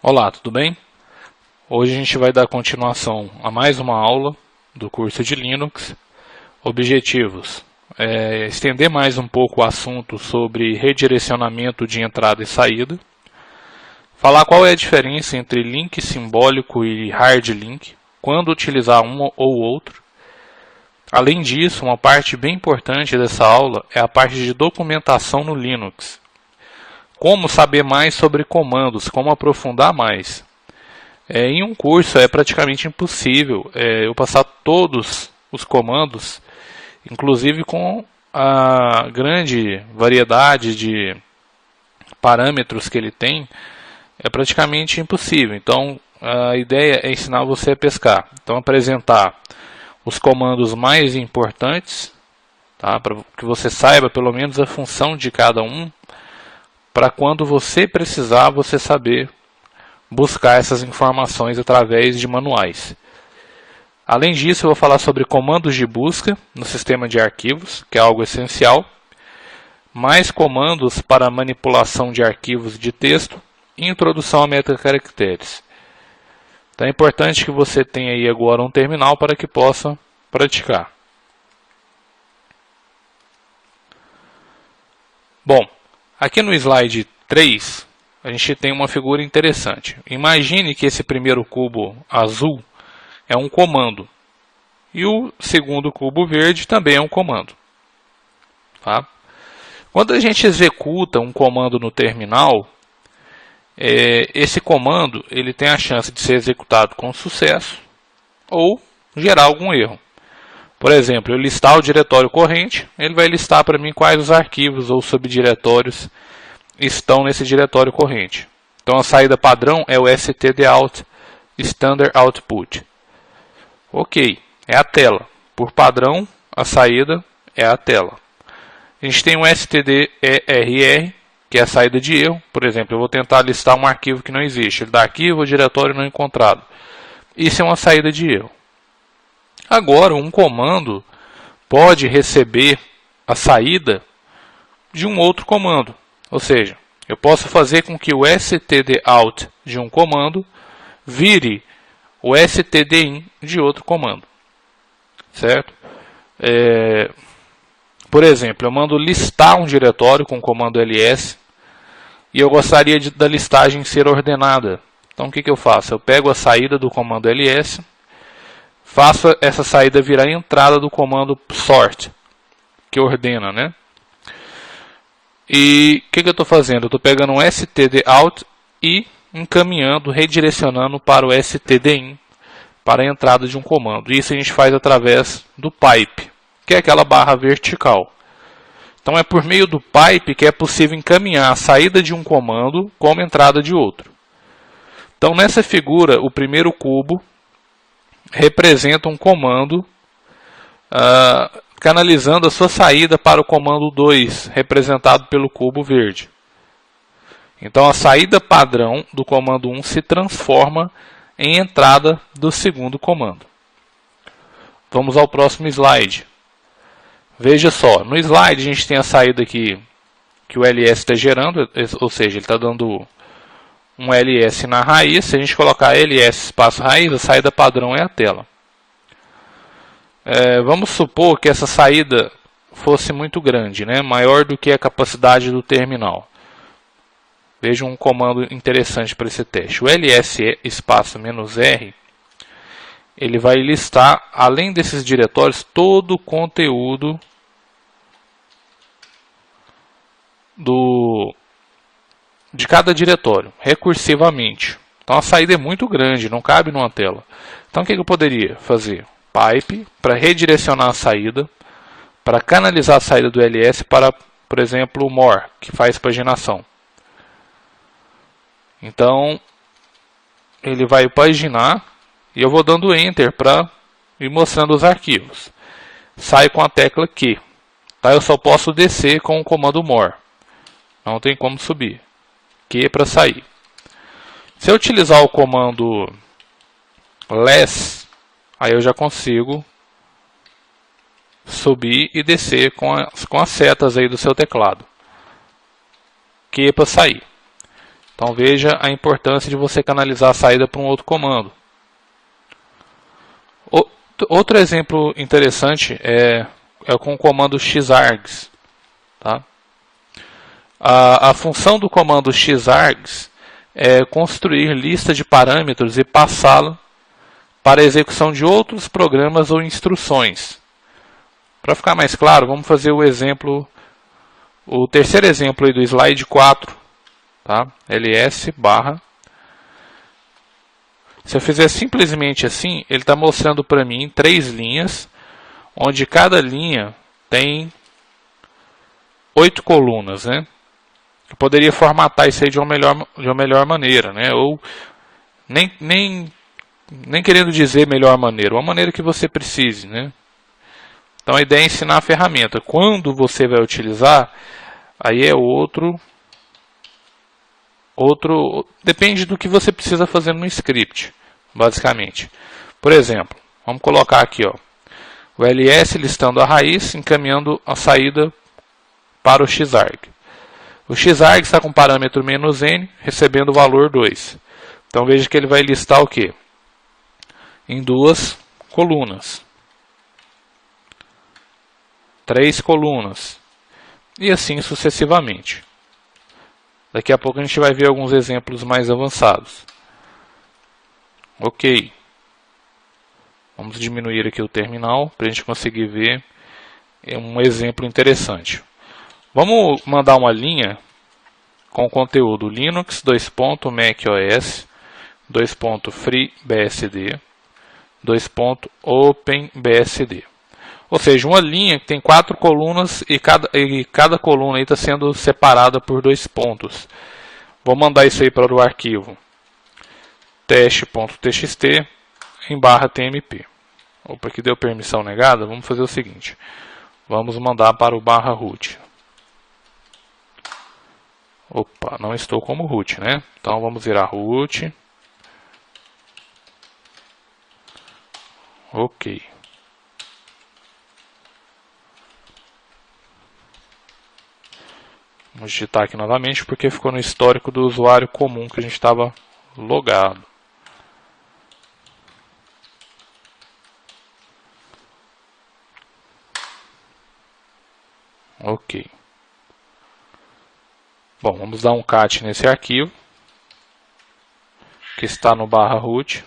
Olá, tudo bem? Hoje a gente vai dar continuação a mais uma aula do curso de Linux. Objetivos: estender mais um pouco o assunto sobre redirecionamento de entrada e saída. Falar qual é a diferença entre link simbólico e hard link, quando utilizar um ou outro. Além disso, uma parte bem importante dessa aula é a parte de documentação no Linux. Como saber mais sobre comandos, como aprofundar mais. Em um curso é praticamente impossível eu passar todos os comandos, inclusive com a grande variedade de parâmetros que ele tem, é praticamente impossível. Então a ideia é ensinar você a pescar. Então apresentar os comandos mais importantes, tá? Para que você saiba pelo menos a função de cada um, para quando você precisar você saber buscar essas informações através de manuais. Além disso, eu vou falar sobre comandos de busca no sistema de arquivos, que é algo essencial, mais comandos para manipulação de arquivos de texto e introdução a metacaracteres. Então é importante que você tenha aí agora um terminal para que possa praticar. Bom, aqui no slide 3, a gente tem uma figura interessante. Imagine que esse primeiro cubo azul é um comando. E o segundo cubo verde também é um comando. Tá? Quando a gente executa um comando no terminal, esse comando ele tem a chance de ser executado com sucesso ou gerar algum erro. Por exemplo, eu listar o diretório corrente, ele vai listar para mim quais os arquivos ou subdiretórios estão nesse diretório corrente. Então a saída padrão é o stdout standard output. Ok, é a tela. Por padrão, a saída é a tela. A gente tem o stderr, que é a saída de erro. Por exemplo, eu vou tentar listar um arquivo que não existe. Ele dá arquivo ou diretório não encontrado. Isso é uma saída de erro. Agora, um comando pode receber a saída de um outro comando. Ou seja, eu posso fazer com que o stdout de um comando vire o stdin de outro comando. Certo? Por exemplo, eu mando listar um diretório com o comando ls e eu gostaria da listagem ser ordenada. Então o que eu faço? Eu pego a saída do comando ls, faço essa saída virar a entrada do comando sort, que ordena, né? E o que eu estou fazendo? Eu estou pegando um stdout e encaminhando, redirecionando para o stdin, para a entrada de um comando. Isso a gente faz através do pipe, que é aquela barra vertical. Então é por meio do pipe que é possível encaminhar a saída de um comando como entrada de outro. Então nessa figura, o primeiro cubo representa um comando canalizando a sua saída para o comando 2, representado pelo cubo verde. Então a saída padrão do comando 1 se transforma em entrada do segundo comando. Vamos ao próximo slide. Veja só, no slide a gente tem a saída aqui que o ls está gerando, ou seja, ele está dando um ls na raiz. Se a gente colocar ls espaço raiz, a saída padrão é a tela. Vamos supor que essa saída fosse muito grande, né? Maior do que a capacidade do terminal. Veja um comando interessante para esse teste. O ls espaço "-r", ele vai listar, além desses diretórios, todo o conteúdo de cada diretório, recursivamente. Então a saída é muito grande, não cabe numa tela. Então o que eu poderia fazer? Pipe, para redirecionar a saída, para canalizar a saída do ls para, por exemplo, o more, que faz paginação. Então, ele vai paginar e eu vou dando Enter para ir mostrando os arquivos. Sai com a tecla Q. Tá? Eu só posso descer com o comando more. Não tem como subir. Q para sair. Se eu utilizar o comando less, aí eu já consigo subir e descer com as setas aí do seu teclado. Q para sair. Então veja a importância de você canalizar a saída para um outro comando. Outro exemplo interessante é com o comando xargs. Tá? A função do comando xargs é construir lista de parâmetros e passá-la para a execução de outros programas ou instruções. Para ficar mais claro, vamos fazer o terceiro exemplo aí do slide 4, tá? ls barra. Se eu fizer simplesmente assim, ele está mostrando para mim 3 linhas, onde cada linha tem 8 colunas, né? Eu poderia formatar isso aí de uma melhor maneira, né? Ou nem querendo dizer melhor maneira, uma maneira que você precise, né? Então a ideia é ensinar a ferramenta. Quando você vai utilizar, aí é outro depende do que você precisa fazer no script, basicamente. Por exemplo, vamos colocar aqui, ó, o ls listando a raiz, encaminhando a saída para o xarg. O xarg está com parâmetro "-n", recebendo o valor 2. Então veja que ele vai listar o quê? Em 2 colunas. 3 colunas. E assim sucessivamente. Daqui a pouco a gente vai ver alguns exemplos mais avançados. Ok. Vamos diminuir aqui o terminal para a gente conseguir ver um exemplo interessante. Vamos mandar uma linha com o conteúdo Linux, macOS, FreeBSD, OpenBSD. Ou seja, uma linha que tem 4 colunas e cada coluna está sendo separada por 2 pontos. Vou mandar isso aí para o arquivo teste.txt em /tmp. Opa, aqui deu permissão negada. Vamos fazer o seguinte. Vamos mandar para o /root. Opa, não estou como root, né? Então vamos virar root. Ok. Vamos digitar aqui novamente porque ficou no histórico do usuário comum que a gente estava logado. Ok. Bom, vamos dar um cat nesse arquivo que está no /root.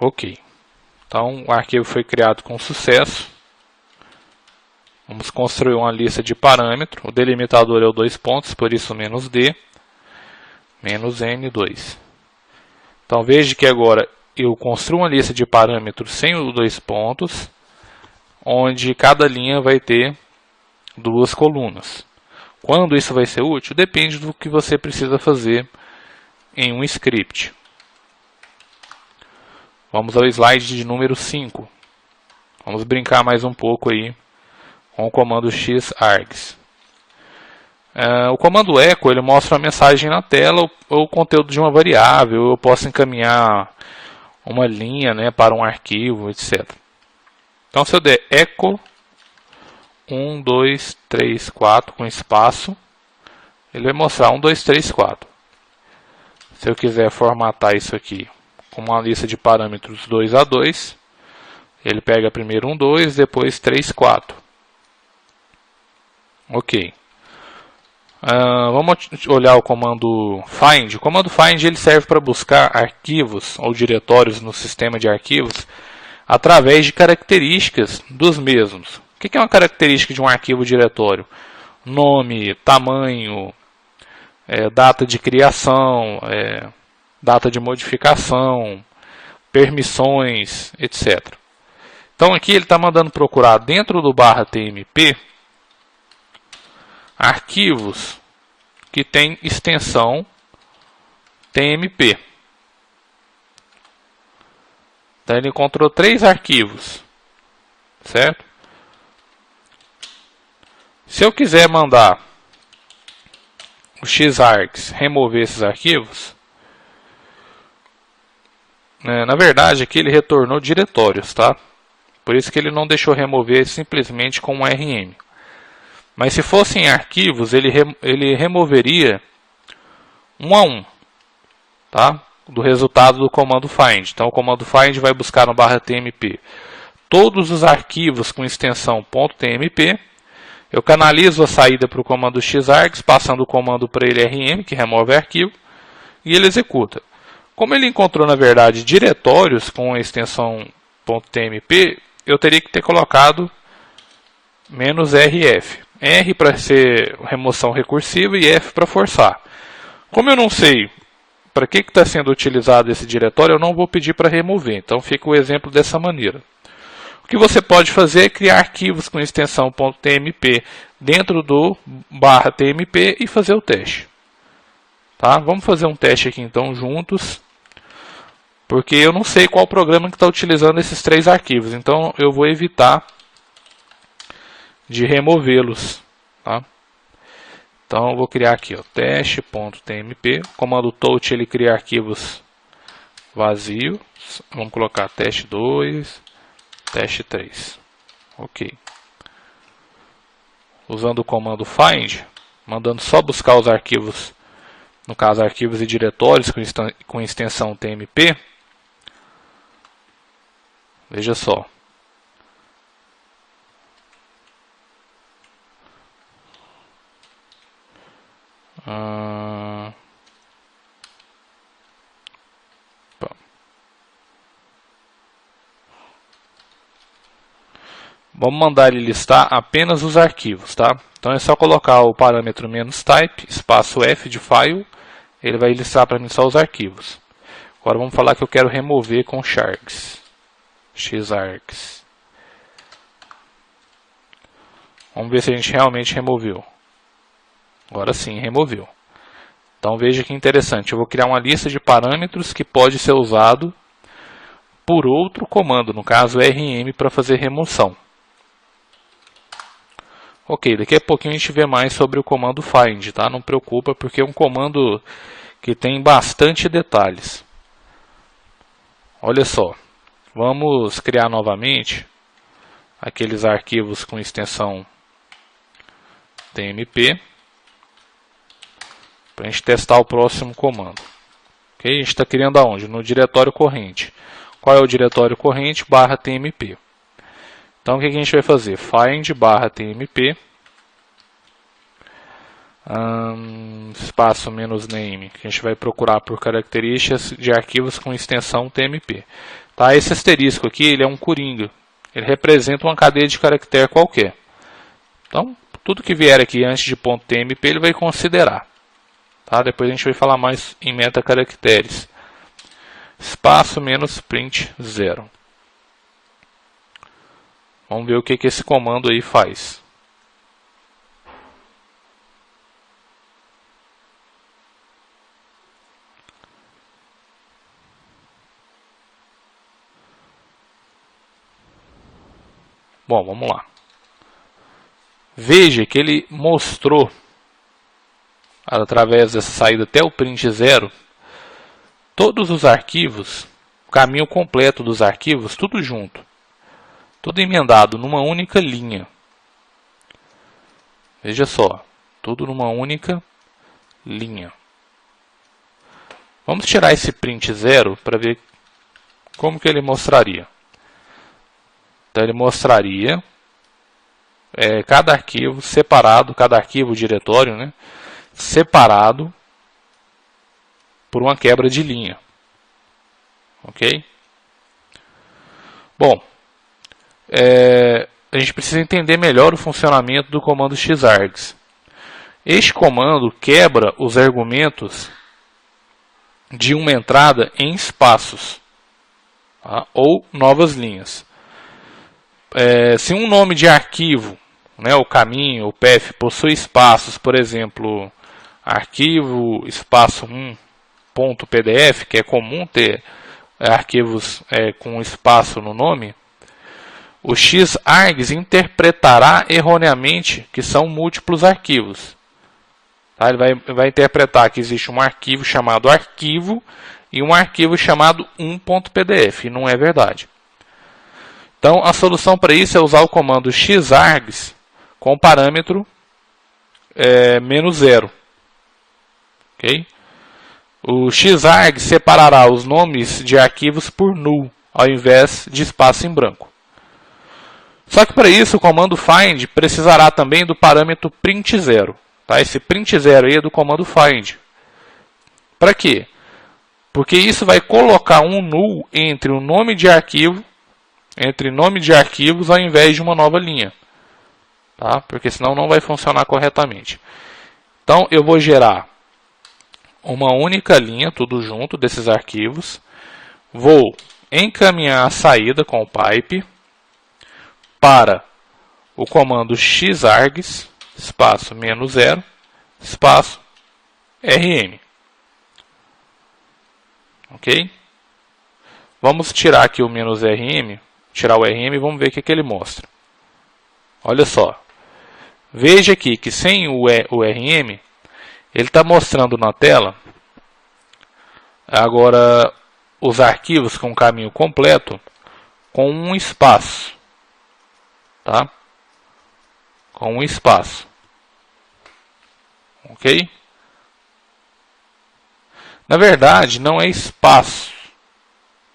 Ok. Então o arquivo foi criado com sucesso. Vamos construir uma lista de parâmetros. O delimitador é o 2 pontos, por isso "-d", "-n2". Então veja que agora eu construo uma lista de parâmetros sem os 2 pontos, onde cada linha vai ter 2 colunas. Quando isso vai ser útil? Depende do que você precisa fazer em um script. Vamos ao slide de número 5. Vamos brincar mais um pouco aí com o comando xargs. O comando echo ele mostra a mensagem na tela ou o conteúdo de uma variável. Eu posso encaminhar uma linha, né, para um arquivo, etc. Então se eu der echo 1, 2, 3, 4 com espaço, ele vai mostrar 1, 2, 3, 4. Se eu quiser formatar isso aqui com uma lista de parâmetros 2 a 2, ele pega primeiro 1, 2, depois 3, 4. Ok. Vamos olhar o comando find. O comando find ele serve para buscar arquivos ou diretórios no sistema de arquivos através de características dos mesmos. O que é uma característica de um arquivo diretório? Nome, tamanho, data de criação, data de modificação, permissões, etc. Então aqui ele está mandando procurar dentro do /tmp arquivos que têm extensão tmp. Então ele encontrou 3 arquivos, certo? Se eu quiser mandar o xargs remover esses arquivos, na verdade aqui ele retornou diretórios, tá? Por isso que ele não deixou remover simplesmente com um rm. Mas se fossem arquivos, ele removeria um a um, tá? Do resultado do comando find. Então o comando find vai buscar no /tmp todos os arquivos com extensão .tmp. Eu canalizo a saída para o comando xargs, passando o comando para ele rm, que remove arquivo, e ele executa. Como ele encontrou, na verdade, diretórios com a extensão .tmp, eu teria que ter colocado -rf. R para ser remoção recursiva e F para forçar. Como eu não sei para que está sendo utilizado esse diretório, eu não vou pedir para remover. Então fica o exemplo dessa maneira. O que você pode fazer é criar arquivos com extensão .tmp dentro do /tmp e fazer o teste. Tá? Vamos fazer um teste aqui então juntos, porque eu não sei qual programa que está utilizando esses 3 arquivos, então eu vou evitar de removê-los. Tá? Então eu vou criar aqui teste.tmp, o comando touch ele cria arquivos vazios, vamos colocar teste 2, teste 3, ok. Usando o comando find, mandando só buscar os arquivos, no caso arquivos e diretórios com extensão tmp, veja só. Vamos mandar ele listar apenas os arquivos, tá? Então é só colocar o parâmetro "-type", espaço F de file, ele vai listar para mim só os arquivos. Agora vamos falar que eu quero remover com xargs. Vamos ver se a gente realmente removeu. Agora sim, removeu. Então veja que interessante, eu vou criar uma lista de parâmetros que pode ser usado por outro comando, no caso rm, para fazer remoção. Ok, daqui a pouquinho a gente vê mais sobre o comando find, tá? Não preocupa, porque é um comando que tem bastante detalhes. Olha só, vamos criar novamente aqueles arquivos com extensão tmp, para a gente testar o próximo comando. Okay? A gente está criando aonde? No diretório corrente. Qual é o diretório corrente? /tmp. Então o que a gente vai fazer? Find /tmp, espaço "-name", que a gente vai procurar por características de arquivos com extensão tmp. Tá? Esse asterisco aqui ele é um coringa. Ele representa uma cadeia de caractere qualquer. Então, tudo que vier aqui antes de .tmp ele vai considerar. Tá? Depois a gente vai falar mais em metacaracteres. Espaço "-print 0". Vamos ver o que esse comando aí faz. Bom, vamos lá. Veja que ele mostrou, através dessa saída até o print 0, todos os arquivos, o caminho completo dos arquivos, tudo junto. Tudo emendado numa única linha. Veja só, tudo numa única linha. Vamos tirar esse print 0 para ver como que ele mostraria. Então ele mostraria cada arquivo separado, cada arquivo diretório, né, separado por uma quebra de linha. Ok? Bom, a gente precisa entender melhor o funcionamento do comando xargs. Este comando quebra os argumentos de uma entrada em espaços, tá? Ou novas linhas. Se um nome de arquivo, né, o caminho, o path, possui espaços, por exemplo, arquivo espaço 1.pdf, que é comum ter arquivos com espaço no nome, o xargs interpretará erroneamente que são múltiplos arquivos. Tá? Ele vai interpretar que existe um arquivo chamado arquivo e um arquivo chamado 1.pdf, e não é verdade. Então, a solução para isso é usar o comando xargs com o parâmetro menos 0. Ok? O xargs separará os nomes de arquivos por null, ao invés de espaço em branco. Só que para isso o comando find precisará também do parâmetro print0. Tá? Esse print0 aí é do comando find. Para quê? Porque isso vai colocar um null entre o nome de arquivo, entre nome de arquivos ao invés de uma nova linha. Tá? Porque senão não vai funcionar corretamente. Então eu vou gerar uma única linha, tudo junto, desses arquivos. Vou encaminhar a saída com o pipe para o comando xargs, espaço menos 0, espaço rm. Ok? Vamos tirar aqui o menos rm, tirar o rm e vamos ver o que ele mostra. Olha só. Veja aqui que sem o rm, ele está mostrando na tela agora os arquivos com caminho completo com um espaço. Tá? Com um espaço. Ok? Na verdade, não é espaço.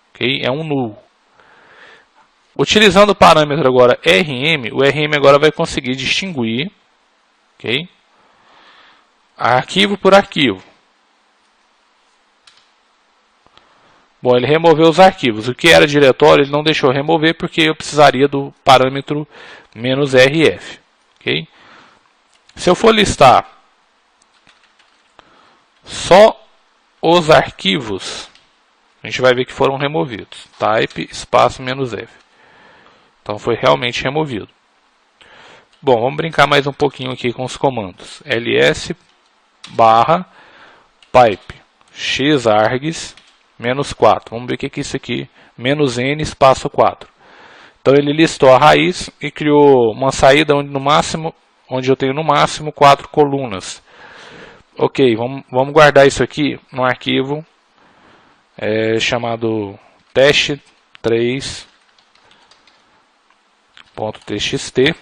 Ok? É um null. Utilizando o parâmetro agora rm, o rm agora vai conseguir distinguir, ok? Arquivo por arquivo. Bom, ele removeu os arquivos. O que era diretório ele não deixou remover porque eu precisaria do parâmetro "-rf". Okay? Se eu for listar só os arquivos, a gente vai ver que foram removidos. Type espaço "-f". Então foi realmente removido. Bom, vamos brincar mais um pouquinho aqui com os comandos. ls barra pipe xargs -4. Vamos ver o que é isso aqui. -n espaço 4. Então ele listou a raiz e criou uma saída onde eu tenho no máximo 4 colunas. Ok, vamos guardar isso aqui no arquivo chamado test3.txt.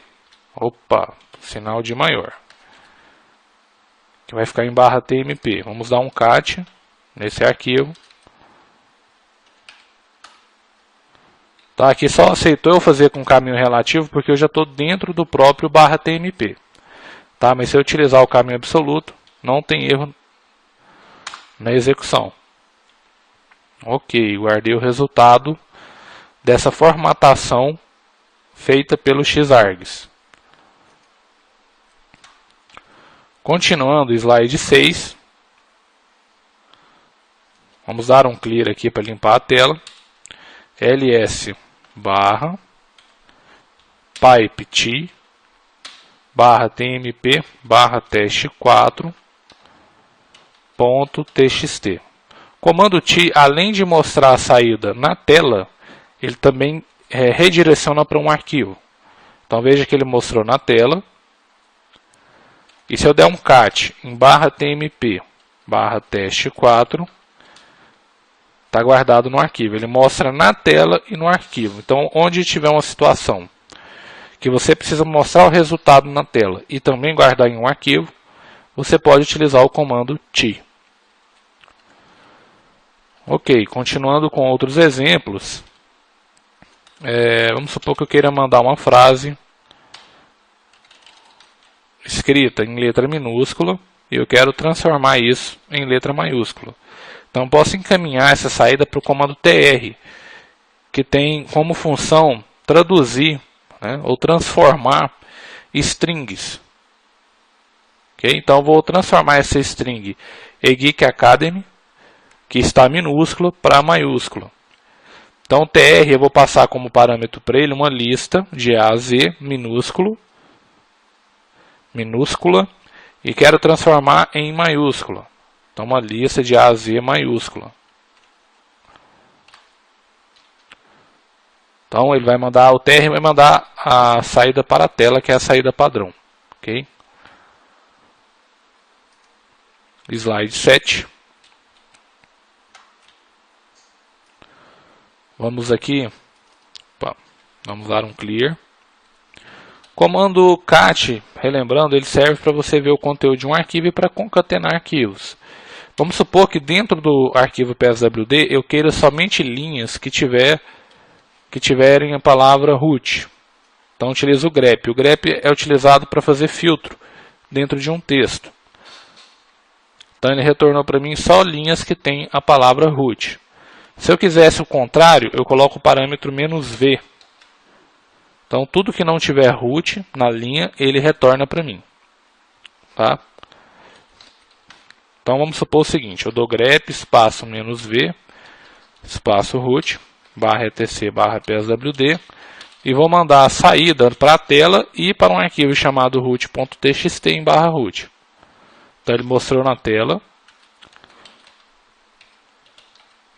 Opa, sinal de maior. Que vai ficar em /tmp. Vamos dar um cat nesse arquivo. Tá, aqui só aceitou eu fazer com caminho relativo porque eu já estou dentro do próprio /tmp. Tá, mas se eu utilizar o caminho absoluto, não tem erro na execução. Ok, guardei o resultado dessa formatação feita pelo xargs. Continuando, slide 6. Vamos dar um clear aqui para limpar a tela. ls barra pipe t barra tmp barra test4 ponto txt. Comando t, além de mostrar a saída na tela, ele também redireciona para um arquivo. Então veja que ele mostrou na tela. E se eu der um cat em /tmp barra test4, está guardado no arquivo. Ele mostra na tela e no arquivo. Então, onde tiver uma situação que você precisa mostrar o resultado na tela e também guardar em um arquivo, você pode utilizar o comando t. Ok, continuando com outros exemplos. Vamos supor que eu queira mandar uma frase escrita em letra minúscula e eu quero transformar isso em letra maiúscula. Então, posso encaminhar essa saída para o comando tr, que tem como função traduzir, né, ou transformar strings. Okay? Então, vou transformar essa string eGeek Academy, que está minúscula, para maiúscula. Então, tr eu vou passar como parâmetro para ele uma lista de A a Z minúscula, e quero transformar em maiúscula. Então, uma lista de A a Z maiúscula. Então, ele vai mandar, o tr vai mandar a saída para a tela, que é a saída padrão. Ok? Slide 7. Vamos aqui, vamos dar um clear. Comando cat, relembrando, ele serve para você ver o conteúdo de um arquivo e para concatenar arquivos. Vamos supor que dentro do arquivo PSWD eu queira somente linhas que tiverem a palavra root. Então utilizo o grep. O grep é utilizado para fazer filtro dentro de um texto. Então ele retornou para mim só linhas que têm a palavra root. Se eu quisesse o contrário, eu coloco o parâmetro "-v". Então tudo que não tiver root na linha, ele retorna para mim. Tá? Então vamos supor o seguinte, eu dou grep espaço "-v, espaço root, barra etc, barra pswd, e vou mandar a saída para a tela e para um arquivo chamado root.txt em barra root. Então ele mostrou na tela.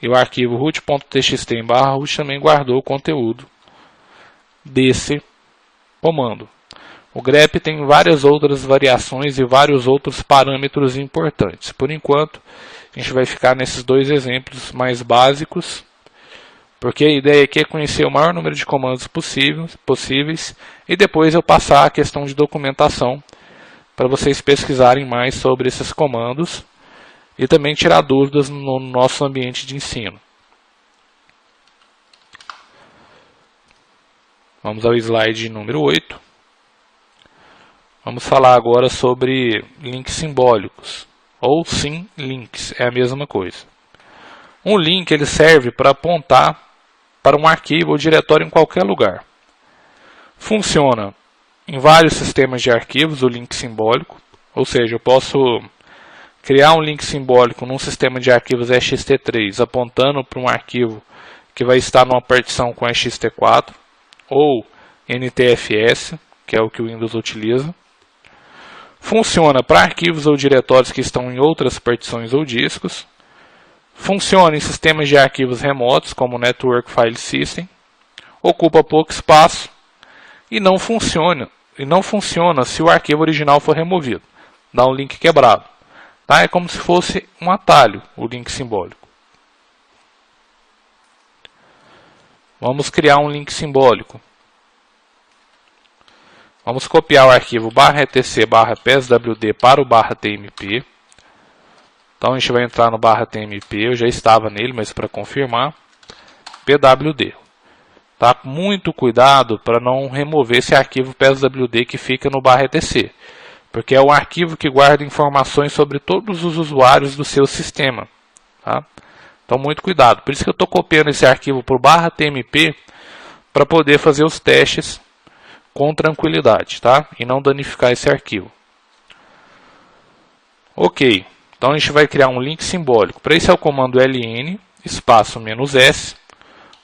E o arquivo root.txt em barra root também guardou o conteúdo desse comando. O grep tem várias outras variações e vários outros parâmetros importantes. Por enquanto, a gente vai ficar nesses dois exemplos mais básicos, porque a ideia aqui é conhecer o maior número de comandos possíveis e depois eu passar a questão de documentação para vocês pesquisarem mais sobre esses comandos e também tirar dúvidas no nosso ambiente de ensino. Vamos ao slide número 8. Vamos falar agora sobre links simbólicos, ou sim links, é a mesma coisa. Um link ele serve para apontar para um arquivo ou diretório em qualquer lugar. Funciona em vários sistemas de arquivos, o link simbólico, ou seja, eu posso criar um link simbólico num sistema de arquivos ext3 apontando para um arquivo que vai estar numa partição com ext4 ou NTFS, que é o que o Windows utiliza. Funciona para arquivos ou diretórios que estão em outras partições ou discos. Funciona em sistemas de arquivos remotos, como Network File System. Ocupa pouco espaço e não funciona se o arquivo original for removido. Dá um link quebrado. Tá? É como se fosse um atalho, o link simbólico. Vamos criar um link simbólico. Vamos copiar o arquivo /etc /pswd para o /tmp. Então a gente vai entrar no /tmp, eu já estava nele, mas para confirmar, pwd. Tá? Muito cuidado para não remover esse arquivo pswd que fica no /etc, porque é um arquivo que guarda informações sobre todos os usuários do seu sistema. Tá? Então muito cuidado, por isso que eu estou copiando esse arquivo para o /tmp para poder fazer os testes com tranquilidade, tá? E não danificar esse arquivo. Ok, então a gente vai criar um link simbólico. Para isso é o comando ln espaço "-s,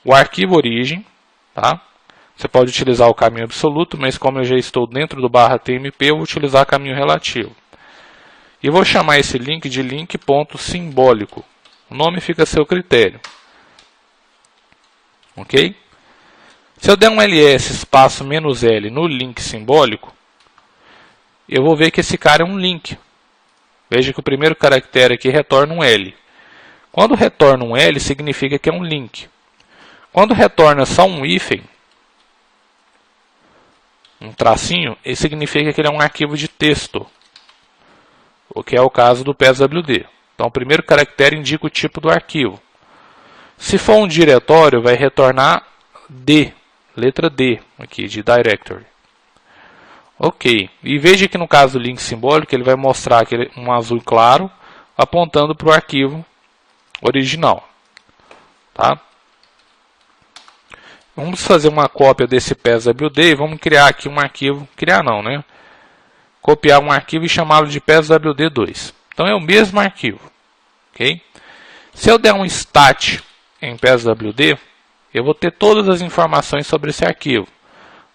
o arquivo origem, tá? Você pode utilizar o caminho absoluto, mas como eu já estou dentro do /tmp, eu vou utilizar caminho relativo. E vou chamar esse link de link.simbólico. O nome fica a seu critério. Ok? Se eu der um ls espaço "-l no link simbólico, eu vou ver que esse cara é um link. Veja que o primeiro caractere aqui retorna um L. Quando retorna um L, significa que é um link. Quando retorna só um hífen, um tracinho, isso significa que ele é um arquivo de texto, o que é o caso do pswd. Então o primeiro caractere indica o tipo do arquivo. Se for um diretório, vai retornar D, letra D, aqui de directory. Ok, e veja que no caso do link simbólico, ele vai mostrar um azul claro, apontando para o arquivo original. Tá? Vamos fazer uma cópia desse pswd e vamos criar aqui um arquivo, copiar um arquivo e chamá-lo de pswd2. Então é o mesmo arquivo. Okay? Se eu der um stat em pswd, eu vou ter todas as informações sobre esse arquivo.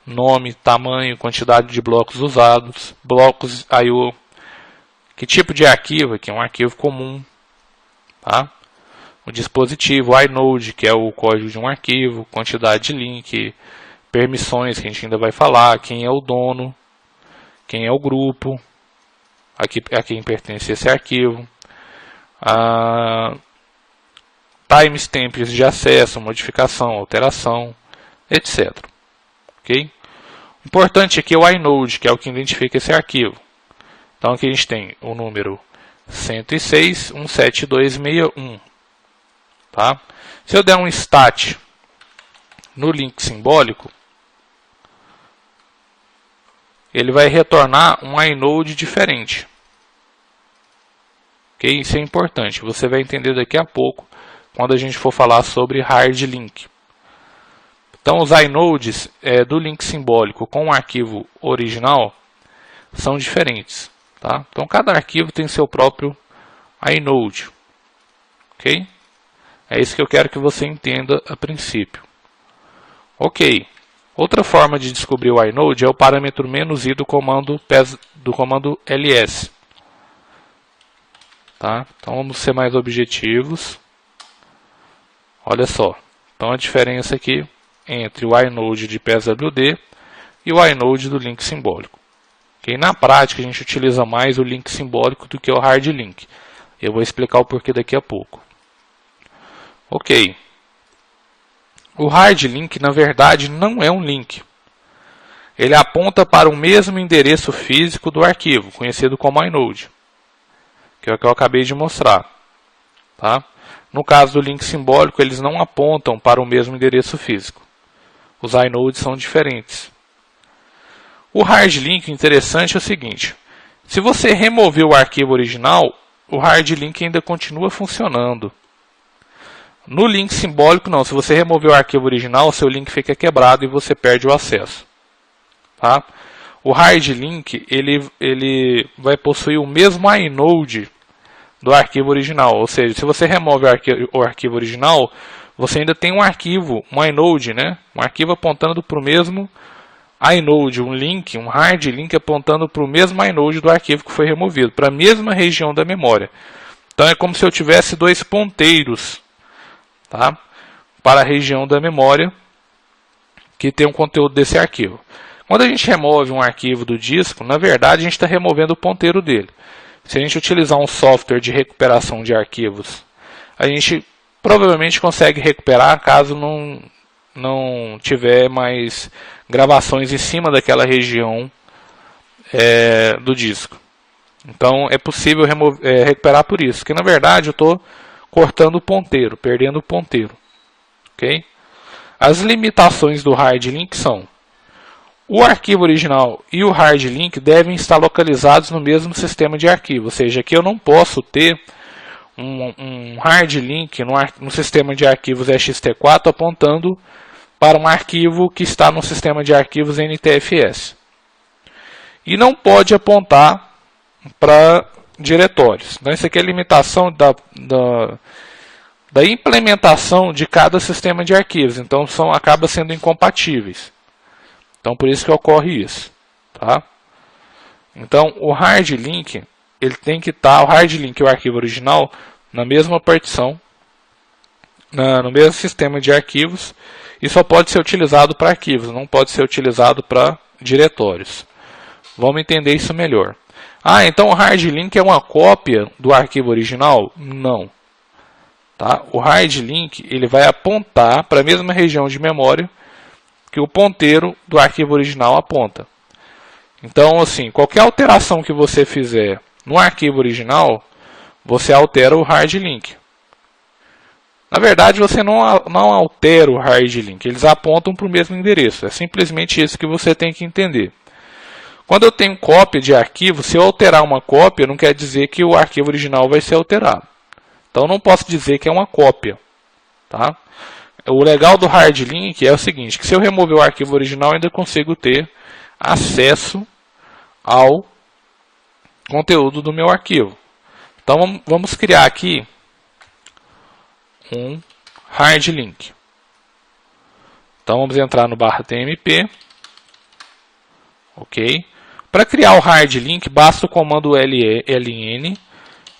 Nome, tamanho, quantidade de blocos usados, blocos I/O, que tipo de arquivo, aqui é um arquivo comum, tá? O dispositivo, inode, que é o código de um arquivo, quantidade de link, permissões, que a gente ainda vai falar, quem é o dono, quem é o grupo, a quem pertence esse arquivo, timestamps de acesso, modificação, alteração, etc. Okay? Importante aqui é o inode, que é o que identifica esse arquivo. Então aqui a gente tem o número 106.172.61. Tá? Se eu der um stat no link simbólico, ele vai retornar um inode diferente. Okay? Isso é importante. Você vai entender daqui a pouco, quando a gente for falar sobre hard link. Então, os inodes do link simbólico com o arquivo original são diferentes. Tá? Então, cada arquivo tem seu próprio inode. Ok? É isso que eu quero que você entenda a princípio. Ok. Outra forma de descobrir o inode é o parâmetro "-i" do comando ls. Tá? Então, vamos ser mais objetivos. Olha só. Então, a diferença aqui entre o inode de PSWD e o inode do link simbólico. Okay? Na prática, a gente utiliza mais o link simbólico do que o hard link. Eu vou explicar o porquê daqui a pouco. Ok. O hard link, na verdade, não é um link. Ele aponta para o mesmo endereço físico do arquivo, conhecido como inode, que é o que eu acabei de mostrar. Tá? No caso do link simbólico, eles não apontam para o mesmo endereço físico. Os inodes são diferentes. O hard link interessante é o seguinte: se você remover o arquivo original, o hard link ainda continua funcionando. No link simbólico não, se você remover o arquivo original, o seu link fica quebrado e você perde o acesso. Tá? O hard link ele vai possuir o mesmo inode do arquivo original, ou seja, se você remove o arquivo original, você ainda tem um arquivo, um inode, né? Um arquivo apontando para o mesmo inode, um link, um hard link apontando para o mesmo inode do arquivo que foi removido, para a mesma região da memória. Então é como se eu tivesse dois ponteiros, tá? Para a região da memória que tem o conteúdo desse arquivo. Quando a gente remove um arquivo do disco, na verdade a gente está removendo o ponteiro dele. Se a gente utilizar um software de recuperação de arquivos, a gente provavelmente consegue recuperar caso não tiver mais gravações em cima daquela região do disco. Então é possível recuperar por isso, que na verdade eu estou cortando o ponteiro, perdendo o ponteiro. Okay? As limitações do hard link são: o arquivo original e o hard link devem estar localizados no mesmo sistema de arquivo, ou seja, aqui eu não posso ter um hard link no sistema de arquivos ext4 apontando para um arquivo que está no sistema de arquivos NTFS. E não pode apontar para diretórios. Então, isso aqui é a limitação da implementação de cada sistema de arquivos. Então, acaba sendo incompatíveis. Então, por isso que ocorre isso. Tá? Então, o hard link, ele tem que estar, o hard link e o arquivo original, na mesma partição, no mesmo sistema de arquivos, e só pode ser utilizado para arquivos, não pode ser utilizado para diretórios. Vamos entender isso melhor. Ah, então o hard link é uma cópia do arquivo original? Não. Tá? O hard link ele vai apontar para a mesma região de memória que o ponteiro do arquivo original aponta. Então, assim, qualquer alteração que você fizer no arquivo original, você altera o hard link. Na verdade, você não altera o hard link, eles apontam para o mesmo endereço. É simplesmente isso que você tem que entender. Quando eu tenho cópia de arquivo, se eu alterar uma cópia, não quer dizer que o arquivo original vai ser alterado. Então, não posso dizer que é uma cópia. Tá? O legal do hard link é o seguinte, que se eu remover o arquivo original, eu ainda consigo ter acesso ao conteúdo do meu arquivo. Então, vamos criar aqui um hard link. Então, vamos entrar no /tmp. Ok. Para criar o hard link, basta o comando ln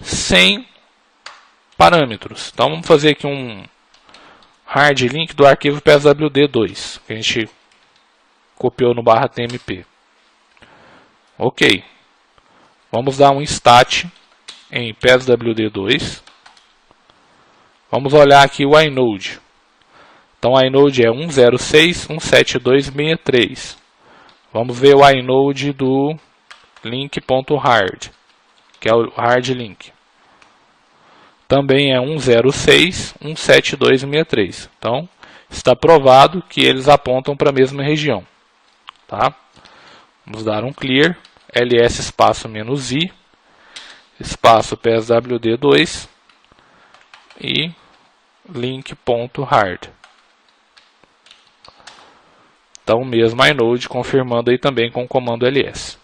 sem parâmetros. Então, vamos fazer aqui um hard link do arquivo pswd2, que a gente copiou no /tmp. Ok. Vamos dar um stat em pswd2. Vamos olhar aqui o inode. Então, o inode é 106.172.63. Vamos ver o inode do link.hard, que é o hard link. Também é 106.172.63. Então, está provado que eles apontam para a mesma região. Tá? Vamos dar um clear, ls espaço "-i", espaço pswd2 e link.hard. Então, o mesmo inode confirmando aí também com o comando ls.